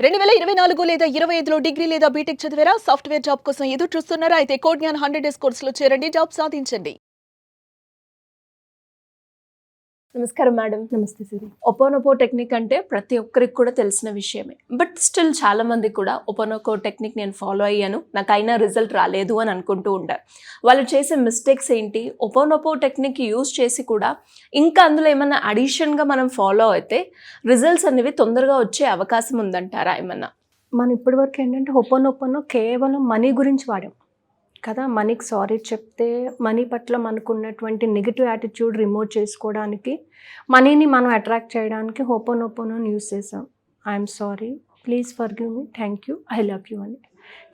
2024 లేదా 25లో డిగ్రీ లేదా బీటెక్ చదివారా? సాఫ్ట్‌వేర్ జాబ్ కోసం ఎదురు చూస్తున్నారా? అయితే కోడ్ జ్ఞాన్ 100 డేస్ కోర్సులో చేరండి. జాబ్ సాధించండి. నమస్కారం మేడం. నమస్తే సిరి. ఒపోనొపో టెక్నిక్ అంటే ప్రతి ఒక్కరికి కూడా తెలిసిన విషయమే. బట్ స్టిల్ చాలా మంది కూడా ఒపోనొపో టెక్నిక్ నేను ఫాలో అయ్యాను, నాకు అయినా రిజల్ట్ రాలేదు అని అనుకుంటూ ఉంటారు. వాళ్ళు చేసే మిస్టేక్స్ ఏంటి? ఒపోనొపో టెక్నిక్ యూజ్ చేసి కూడా ఇంకా అందులో ఏమన్నా అడిషన్గా మనం ఫాలో అయితే రిజల్ట్స్ అనేవి తొందరగా వచ్చే అవకాశం ఉందంటారా ఏమన్నా? మనం ఇప్పటివరకు ఏంటంటే హొపోనొపోనో కేవలం మనీ గురించి వాడాం కదా. మనీకి సారీ చెప్తే మనీ పట్ల మనకున్నటువంటి నెగిటివ్ యాటిట్యూడ్ రిమూవ్ చేసుకోవడానికి, మనీని మనం అట్రాక్ట్ చేయడానికి హొపోనొపోనోని యూజ్ చేసాం. I'm sorry, please forgive me, thank you, I love you అని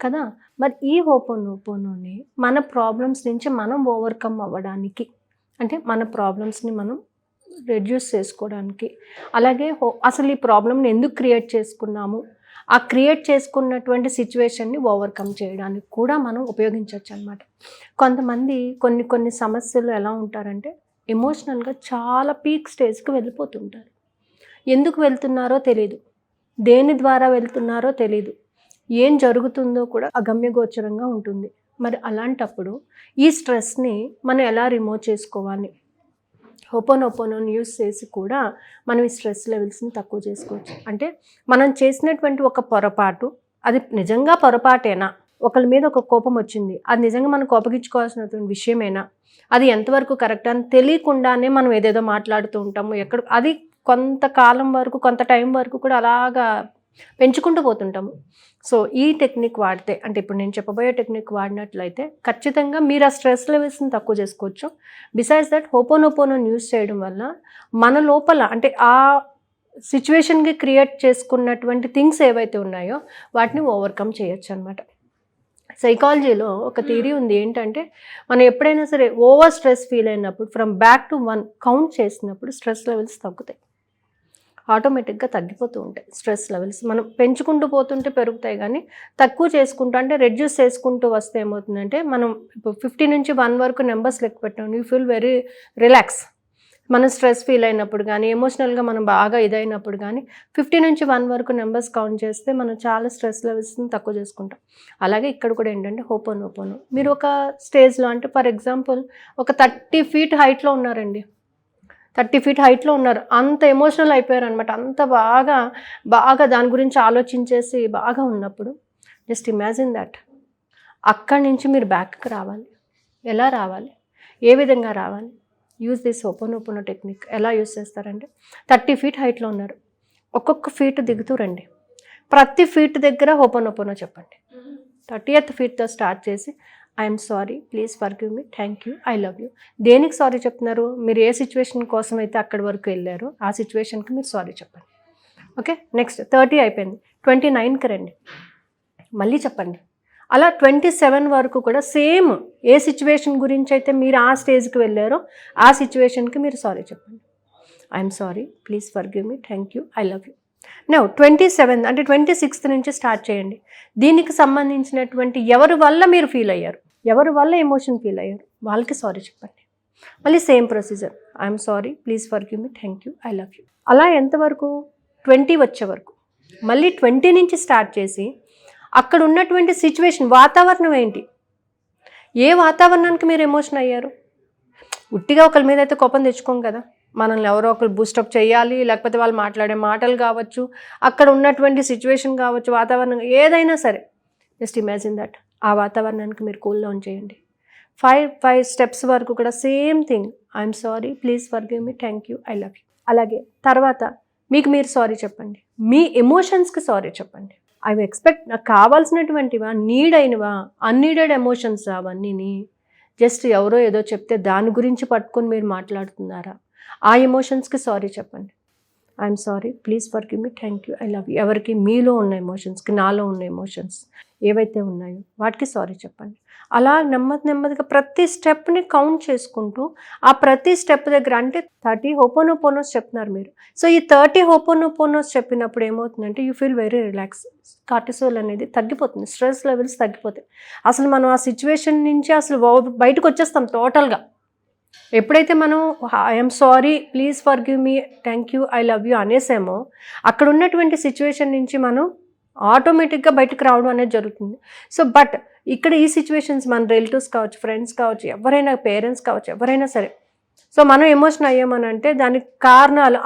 కదా. మరి ఈ హొపోనొపోనోని మన ప్రాబ్లమ్స్ నుంచి మనం ఓవర్కమ్ అవ్వడానికి, అంటే మన ప్రాబ్లమ్స్ని మనం రెడ్యూస్ చేసుకోవడానికి, అలాగే అసలు ఈ ప్రాబ్లమ్ని ఎందుకు క్రియేట్ చేసుకున్నాము, ఆ క్రియేట్ చేసుకున్నటువంటి సిచ్యువేషన్ని ఓవర్కమ్ చేయడానికి కూడా మనం ఉపయోగించవచ్చు అనమాట. కొంతమంది కొన్ని సమస్యలు ఎలా ఉంటారంటే ఎమోషనల్గా చాలా పీక్ స్టేజ్కి వెళ్ళిపోతుంటారు. ఎందుకు వెళ్తున్నారో తెలీదు, దేని ద్వారా వెళ్తున్నారో తెలీదు, ఏం జరుగుతుందో కూడా అగమ్యగోచరంగా ఉంటుంది. మరి అలాంటప్పుడు ఈ స్ట్రెస్ని మనం ఎలా రిమూవ్ చేసుకోవాలి? హొపోనొపోనోని యూస్ చేసి కూడా మనం ఈ స్ట్రెస్ లెవెల్స్ని తక్కువ చేసుకోవచ్చు. అంటే మనం చేసినటువంటి ఒక పొరపాటు, అది నిజంగా పొరపాటేనా, ఒకరి మీద ఒక కోపం వచ్చింది, అది నిజంగా మనం కోపగించుకోవాల్సినటువంటి విషయమేనా, అది ఎంతవరకు కరెక్ట్ అని తెలియకుండానే మనం ఏదేదో మాట్లాడుతూ ఉంటాము. అది కొంతకాలం వరకు, కొంత టైం వరకు కూడా అలాగా పెంచుకుంటూ పోతుంటాము. సో ఈ టెక్నిక్ వాడితే, అంటే ఇప్పుడు నేను చెప్పబోయే టెక్నిక్ వాడినట్లయితే ఖచ్చితంగా మీరు ఆ స్ట్రెస్ లెవెల్స్ని తక్కువ చేసుకోవచ్చు. బిసైడ్స్ దట్ హొపోనొపోనోని యూస్ చేయడం వల్ల మన లోపల, అంటే ఆ సిచ్యువేషన్కి క్రియేట్ చేసుకున్నటువంటి థింగ్స్ ఏవైతే ఉన్నాయో వాటిని ఓవర్కమ్ చేయొచ్చు అనమాట. సైకాలజీలో ఒక థియరీ ఉంది, ఏంటంటే మనం ఎప్పుడైనా సరే ఓవర్ స్ట్రెస్ ఫీల్ అయినప్పుడు ఫ్రమ్ బ్యాక్ టు 1 కౌంట్ చేసినప్పుడు స్ట్రెస్ లెవెల్స్ తగ్గుతాయి, ఆటోమేటిక్గా తగ్గిపోతూ ఉంటాయి. స్ట్రెస్ లెవెల్స్ మనం పెంచుకుంటూ పోతుంటే పెరుగుతాయి, కానీ తక్కువ చేసుకుంటూ, అంటే రెడ్యూస్ చేసుకుంటూ వస్తే ఏమవుతుందంటే, మనం ఇప్పుడు 50 నుంచి 1 వరకు నెంబర్స్ లెక్క పెట్టాం, యూ ఫీల్ వెరీ రిలాక్స్. మనం స్ట్రెస్ ఫీల్ అయినప్పుడు కానీ, ఎమోషనల్గా మనం బాగా ఇదైనప్పుడు కానీ 50 నుంచి 1 వరకు నెంబర్స్ కౌంట్ చేస్తే మనం చాలా స్ట్రెస్ లెవెల్స్ని తక్కువ చేసుకుంటాం. అలాగే ఇక్కడ కూడా ఏంటంటే హొపోనొపోనో, మీరు ఒక స్టేజ్లో, అంటే ఫర్ ఎగ్జాంపుల్ ఒక 30 feet హైట్లో ఉన్నారండి, 30 feet హైట్లో ఉన్నారు, అంత ఎమోషనల్ అయిపోయారు అనమాట, అంత బాగా దాని గురించి ఆలోచించేసి బాగా ఉన్నప్పుడు జస్ట్ ఇమాజిన్ దట్ అక్కడి నుంచి మీరు బ్యాక్కి రావాలి. ఎలా రావాలి, ఏ విధంగా రావాలి? Use this ho'oponopono technique. ఎలా యూజ్ చేస్తారంటే 30 feet హైట్లో ఉన్నారు, ఒక్కొక్క ఫీట్ దిగుతూ రండి, ప్రతి ఫీట్ దగ్గర హొపోనొపోనో చెప్పండి. 30th feetతో స్టార్ట్ చేసి I'm sorry, please forgive me, thank you, I love you. దేనికి సారీ చెప్తున్నారు? మీరు ఏ సిచ్యువేషన్ కోసం అయితే అక్కడి వరకు వెళ్ళారో ఆ సిచ్యువేషన్కి మీరు సారీ చెప్పండి. ఓకే, నెక్స్ట్ 30 అయిపోయింది, 29కి రండి, మళ్ళీ చెప్పండి. అలా 27 వరకు కూడా సేమ్, ఏ సిచ్యువేషన్ గురించి అయితే మీరు ఆ స్టేజ్కి వెళ్ళారో ఆ సిచ్యువేషన్కి మీరు సారీ చెప్పండి. I'm sorry, please forgive me, thank you, I love you. Now 27, అంటే 26th నుంచి స్టార్ట్ చేయండి. దీనికి సంబంధించినటువంటి ఎవరి వల్ల మీరు ఫీల్ అయ్యారు, ఎవరి వల్ల ఎమోషన్ ఫీల్ అయ్యారు, వాళ్ళకి సారీ చెప్పండి. మళ్ళీ same procedure, I'm sorry, please forgive me, thank you, I love you. అలా ఎంతవరకు? 20 వచ్చే వరకు. మళ్ళీ 20 నుంచి స్టార్ట్ చేసి అక్కడ ఉన్నటువంటి సిచ్యువేషన్, వాతావరణం ఏంటి, ఏ వాతావరణానికి మీరు ఎమోషన్ అయ్యారు? ఉట్టిగా ఒకరి మీద అయితే కోపం తెచ్చుకోం కదా, మనల్ని ఎవరో ఒకరు బూస్టప్ చేయాలి, లేకపోతే వాళ్ళు మాట్లాడే మాటలు కావచ్చు, అక్కడ ఉన్నటువంటి సిచ్యువేషన్ కావచ్చు, వాతావరణం ఏదైనా సరే, జస్ట్ ఇమాజిన్ దట్ ఆ వాతావరణానికి మీరు కూల్ డౌన్ చేయండి. 5 steps వరకు కూడా same thing, I'm sorry, please forgive me, thank you, I love you. అలాగే తర్వాత మీకు మీరు సారీ చెప్పండి, మీ ఎమోషన్స్కి సారీ చెప్పండి. అవి ఎక్స్పెక్ట్, నాకు కావాల్సినటువంటివా, నీడ్ అయినవా, అన్నీడెడ్ ఎమోషన్స్ అవన్నీని జస్ట్ ఎవరో ఏదో చెప్తే దాని గురించి పట్టుకొని మీరు మాట్లాడుతున్నారా? ఆ ఎమోషన్స్కి సారీ చెప్పండి. I'm sorry, please forgive me, thank you, I love you. ఎవరికి మీలో ఉన్న ఎమోషన్స్కి, నాలో ఉన్న ఎమోషన్స్ ఏవైతే ఉన్నాయో వాటికి సారీ చెప్పండి. అలా నెమ్మదిగా ప్రతి స్టెప్ని కౌంట్ చేసుకుంటూ, ఆ ప్రతి స్టెప్ దగ్గర, అంటే 30 హొపోనొపోనోస్ చెప్తున్నారు మీరు. సో ఈ 30 హొపోనొపోనోస్ చెప్పినప్పుడు ఏమవుతుందంటే you feel very relax, cortisol అనేది తగ్గిపోతుంది, స్ట్రెస్ లెవెల్స్ తగ్గిపోతాయి. అసలు మనం ఆ సిచ్యువేషన్ నుంచి అసలు బయటకు వచ్చేస్తాం టోటల్గా. ఎప్పుడైతే మనం I'm sorry, please forgive me, thank you, I love you అనేసామో, అక్కడ ఉన్నటువంటి సిచ్యువేషన్ నుంచి మనం ఆటోమేటిక్గా బయటకు రావడం అనేది జరుగుతుంది. సో బట్ ఇక్కడ ఈ సిచ్యువేషన్స్ మన రిలేటివ్స్ కావచ్చు, ఫ్రెండ్స్ కావచ్చు, ఎవరైనా పేరెంట్స్ కావచ్చు, ఎవరైనా సరే, సో మనం ఎమోషన్ అయ్యామని అంటే దానికి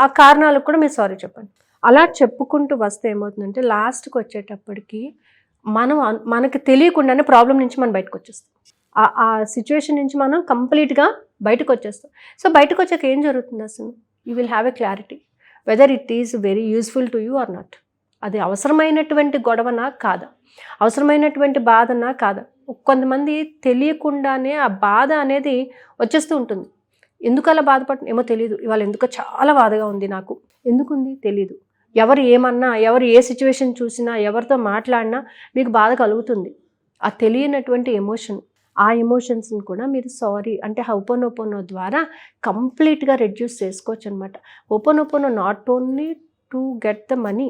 ఆ కారణాలకు కూడా మీరు సారీ చెప్పండి. అలా చెప్పుకుంటూ వస్తే ఏమవుతుందంటే లాస్ట్కి వచ్చేటప్పటికి మనకి తెలియకుండానే ప్రాబ్లం నుంచి మనం బయటకు వచ్చేస్తాం. ఆ సిచ్యువేషన్ నుంచి మనం కంప్లీట్గా బయటకు వచ్చేస్తాం. సో బయటకు వచ్చాక ఏం జరుగుతుంది అసలు? You will have a clarity whether it is very useful to you or not. అది అవసరమైనటువంటి గొడవనా కాదా, అవసరమైనటువంటి బాధనా కాదా? కొంతమంది తెలియకుండానే ఆ బాధ అనేది వచ్చేస్తూ ఉంటుంది. ఎందుకు అలా బాధపడుతుంది ఏమో తెలియదు, ఇవాళ ఎందుకో చాలా బాధగా ఉంది నాకు, ఎందుకుంది తెలియదు. ఎవరు ఏమన్నా, ఎవరు ఏ సిచ్యువేషన్ చూసినా, ఎవరితో మాట్లాడినా మీకు బాధ కలుగుతుంది. ఆ తెలియనటువంటి ఎమోషన్, ఆ ఎమోషన్స్ని కూడా మీరు సారీ అంటే హోపోనోపోనో ద్వారా కంప్లీట్గా రెడ్యూస్ చేసుకోవచ్చు అనమాట. Hooponopono not only to get the money,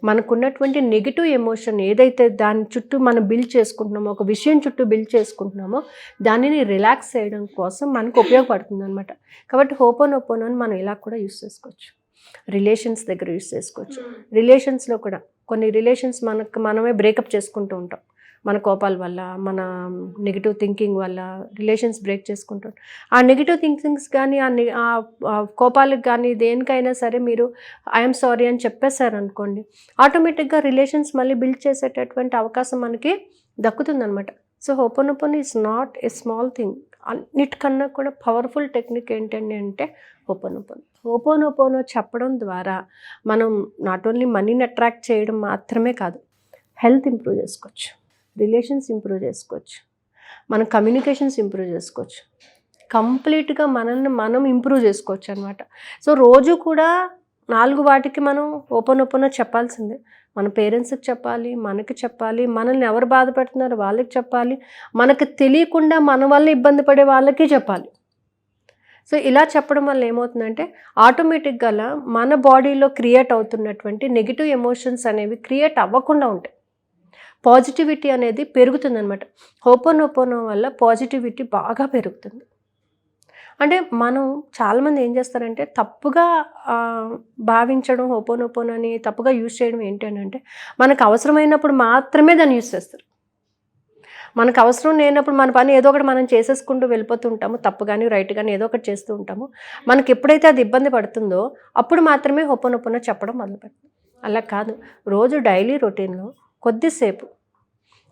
మనకున్నటువంటి నెగిటివ్ ఎమోషన్ ఏదైతే దాని చుట్టూ మనం బిల్డ్ చేసుకుంటున్నామో, ఒక విషయం చుట్టూ బిల్డ్ చేసుకుంటున్నామో దానిని రిలాక్స్ చేయడం కోసం మనకు ఉపయోగపడుతుంది అనమాట. కాబట్టి హోపోనోపోనోని మనం ఇలా కూడా యూస్ చేసుకోవచ్చు. రిలేషన్స్ దగ్గర యూస్ చేసుకోవచ్చు. రిలేషన్స్లో కూడా కొన్ని రిలేషన్స్ మనమే బ్రేకప్ చేసుకుంటూ ఉంటాం. మన కోపాల వల్ల, మన నెగిటివ్ థింకింగ్ వల్ల రిలేషన్స్ బ్రేక్ చేసుకుంటాం. ఆ నెగిటివ్ థింకింగ్స్ కానీ, ఆ కోపాలకు కానీ, దేనికైనా సరే మీరు ఐఎమ్ సారీ అని చెప్పేశారనుకోండి, ఆటోమేటిక్గా రిలేషన్స్ మళ్ళీ బిల్డ్ చేసేటటువంటి అవకాశం మనకి దక్కుతుందనమాట. So ho'oponopono is not a small thing. అన్నిటికన్నా కూడా పవర్ఫుల్ టెక్నిక్ ఏంటండి అంటే హోపోనోపోనో. హోపోనోపోనో చెప్పడం ద్వారా మనం నాట్ ఓన్లీ మనీని అట్రాక్ట్ చేయడం మాత్రమే కాదు, హెల్త్ ఇంప్రూవ్ చేసుకోవచ్చు, రిలేషన్స్ ఇంప్రూవ్ చేసుకోవచ్చు, మన కమ్యూనికేషన్స్ ఇంప్రూవ్ చేసుకోవచ్చు, కంప్లీట్గా మనల్ని మనం ఇంప్రూవ్ చేసుకోవచ్చు అనమాట. సో రోజు కూడా 4 వాటికి మనం హోపోనోపోనో చెప్పాల్సిందే. మన పేరెంట్స్కి చెప్పాలి, మనకి చెప్పాలి, మనల్ని ఎవరు బాధపెడుతున్నారో వాళ్ళకి చెప్పాలి, మనకు తెలియకుండా మన వల్ల ఇబ్బంది పడే వాళ్ళకి చెప్పాలి. సో ఇలా చెప్పడం వల్ల ఏమవుతుందంటే ఆటోమేటిక్గా మన బాడీలో క్రియేట్ అవుతున్నటువంటి నెగిటివ్ ఎమోషన్స్ అనేవి క్రియేట్ అవ్వకుండా ఉంటాయి. పాజిటివిటీ అనేది పెరుగుతుందన్నమాట. హోపోనోపోనో వల్ల పాజిటివిటీ బాగా పెరుగుతుంది. అంటే మనం చాలామంది ఏం చేస్తారంటే తప్పుగా భావించడం, హోపోనోపోనోని తప్పుగా యూజ్ చేయడం ఏంటంటే మనకు అవసరమైనప్పుడు మాత్రమే దాన్ని యూజ్ చేస్తారు. మనకు అవసరం లేనప్పుడు మన పని ఏదో ఒకటి మనం చేసేసుకుంటూ వెళ్ళిపోతూ ఉంటాము, తప్పు కానీ రైట్ కానీ ఏదో ఒకటి చేస్తూ ఉంటాము. మనకి ఎప్పుడైతే అది ఇబ్బంది పడుతుందో అప్పుడు మాత్రమే హోపోనోపోనో చెప్పడం మొదలుపెడతాం. అలా కాదు, రోజు డైలీ రొటీన్లో కొద్దిసేపు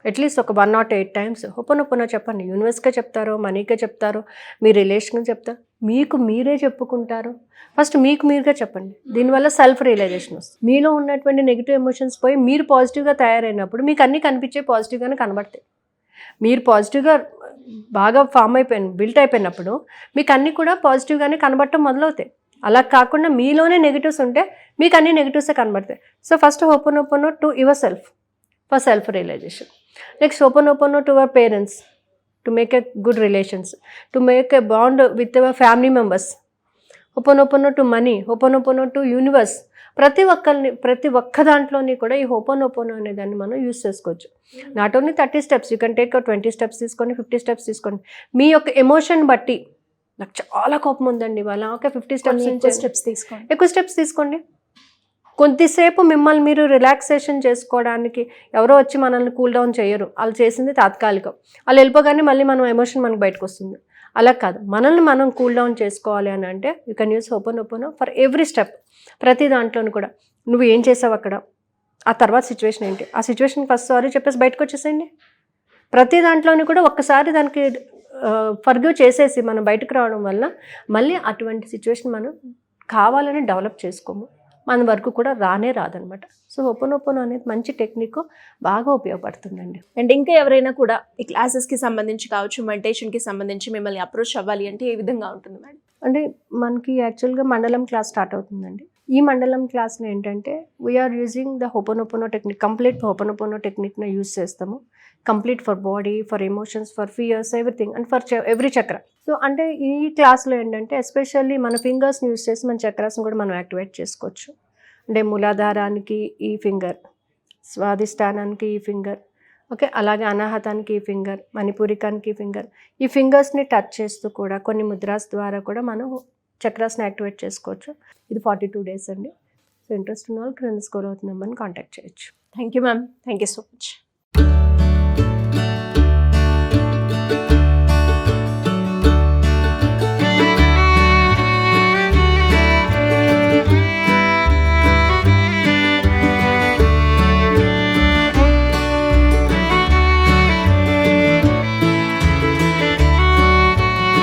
అట్లీస్ట్ ఒక 108 times హోపోనోపోనో చెప్పండి. యూనివర్స్గా చెప్తారో, మనీగా చెప్తారో, మీ రిలేషన్గా చెప్తారో, మీకు మీరే చెప్పుకుంటారు. ఫస్ట్ మీకు మీరుగా చెప్పండి. దీనివల్ల సెల్ఫ్ రియలైజేషన్ వస్తుంది. మీలో ఉన్నటువంటి నెగిటివ్ ఎమోషన్స్ పోయి మీరు పాజిటివ్గా తయారైనప్పుడు మీకు అన్నీ కనిపించే పాజిటివ్గానే కనబడతాయి. మీరు పాజిటివ్గా బాగా బిల్ట్ అయిపోయినప్పుడు మీకు అన్నీ కూడా పాజిటివ్గానే కనబడటం మొదలవుతాయి. అలా కాకుండా మీలోనే నెగిటివ్స్ ఉంటే మీకు అన్ని నెగిటివ్సే కనబడతాయి. So first hooponopono to yourself for self realisation. Next hooponopono to our parents to make a good relations, to make a bond with our family members. Hooponopono to money, hooponopono to universe. ప్రతి ఒక్క దాంట్లోని కూడా ఈ ho'oponopono అనే దాన్ని మనం use చేసుకోవచ్చు. Not only 30 steps, you can take 20 steps తీసుకోండి, 50 steps తీసుకోండి. మీ యొక్క ఎమోషన్ బట్టి, నాకు చాలా కోపం ఉందండి ఇవాళ, ఓకే 50 steps తీసుకోండి, ఎక్కువ స్టెప్స్ తీసుకోండి. కొద్దిసేపు మిమ్మల్ని మీరు రిలాక్సేషన్ చేసుకోవడానికి ఎవరో వచ్చి మనల్ని కూల్ డౌన్ చేయరు, వాళ్ళు చేసింది తాత్కాలికం. వాళ్ళు వెళ్ళిపోగానే మళ్ళీ మనం ఎమోషన్ మనకు బయటకు వస్తుంది. అలా కాదు, మనల్ని మనం కూల్ డౌన్ చేసుకోవాలి అని అంటే you can use hooponopono for every step. ప్రతి దాంట్లోనూ కూడా నువ్వు ఏం చేసావు అక్కడ, ఆ తర్వాత సిచ్యువేషన్ ఏంటి, ఆ సిచ్యువేషన్ ఫస్ట్ సారీ చెప్పేసి బయటకు వచ్చేసేయండి. ప్రతి దాంట్లోనూ కూడా ఒక్కసారి దానికి ఫర్గివ్ చేసేసి మనం బయటకు రావడం వల్ల మళ్ళీ అటువంటి సిచ్యువేషన్ మనం కావాలని డెవలప్ చేసుకోము, మన వరకు కూడా రాదనమాట. సో హోపోనోపోనో అనేది మంచి టెక్నిక్, బాగా ఉపయోగపడుతుందండి. అండ్ ఇంకా ఎవరైనా కూడా ఈ క్లాసెస్కి సంబంధించి కావచ్చు, మెడిటేషన్కి సంబంధించి మిమ్మల్ని అప్రోచ్ అవ్వాలి అంటే ఏ విధంగా ఉంటుంది మేడం? అంటే మనకి యాక్చువల్గా మండలం క్లాస్ స్టార్ట్ అవుతుందండి. ఈ మండలం క్లాస్లో ఏంటంటే we are using the ho'oponopono technique, complete ho'oponopono టెక్నిక్ని యూజ్ చేస్తాము. Complete for body, for emotions, for fears, everything, and for every chakra. So అంటే ఈ క్లాస్లో ఏంటంటే ఎస్పెషల్లీ మన ఫింగర్స్ని యూజ్ చేసి మన చక్రాస్ని కూడా మనం యాక్టివేట్ చేసుకోవచ్చు. అంటే మూలాధారానికి ఈ ఫింగర్, స్వాధిష్టానానికి ఈ ఫింగర్, ఓకే, అలాగే అనాహతానికి ఈ ఫింగర్, మణిపూరికానికి ఈ ఫింగర్. ఈ ఫింగర్స్ని టచ్ చేస్తూ కూడా కొన్ని ముద్రాస్ ద్వారా కూడా మనం చక్రాస్ని యాక్టివేట్ చేసుకోవచ్చు. ఇది 42 days అండి. సో ఇంట్రెస్ట్ ఉన్న వాళ్ళు క్రింద స్కోర్ అవుతున్న నెంబర్ని కాంటాక్ట్ చేయొచ్చు. Thank you ma'am, thank you so much.